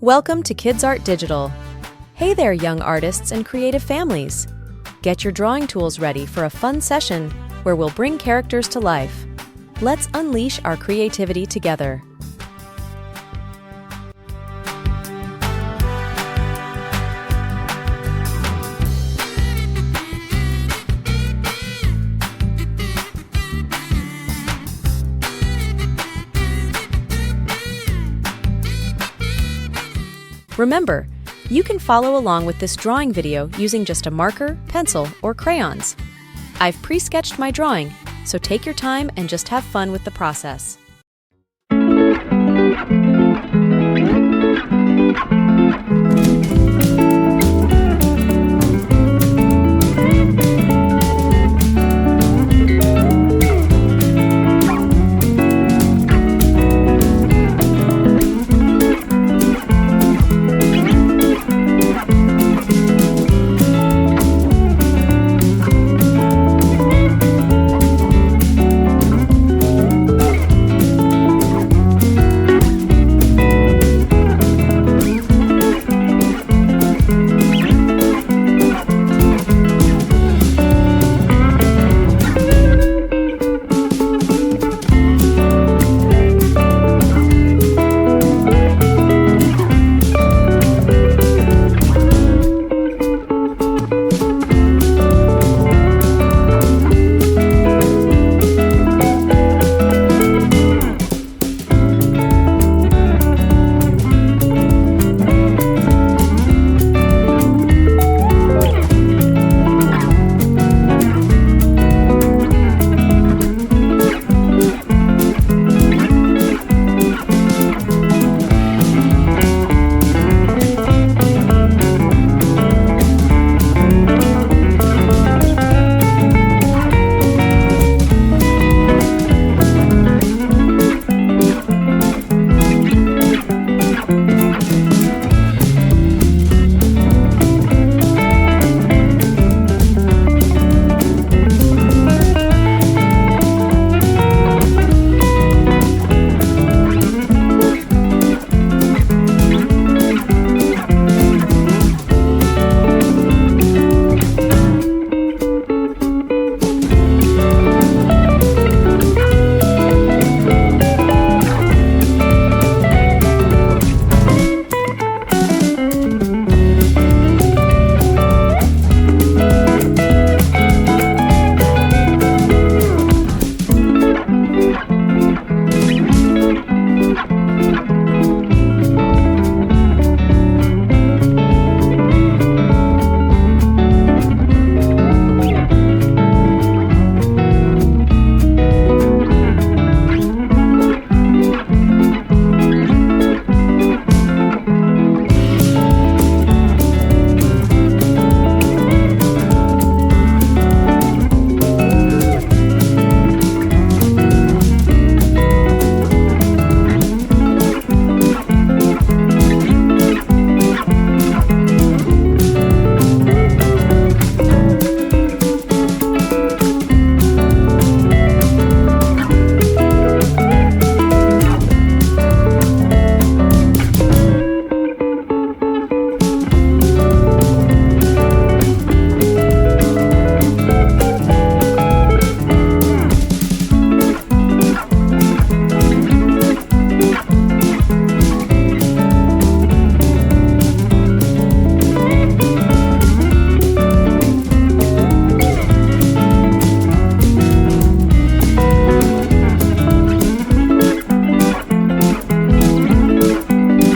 Welcome to Kids Art Digital. Hey there, young artists and creative families. Get your drawing tools ready for a fun session where we'll bring characters to life. Let's unleash our creativity together. Remember, you can follow along with this drawing video using just a marker, pencil, or crayons. I've pre-sketched my drawing, so take your time and just have fun with the process.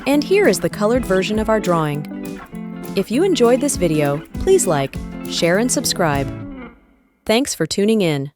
And here is the colored version of our drawing. If you enjoyed this video, please like, share, and subscribe. Thanks for tuning in.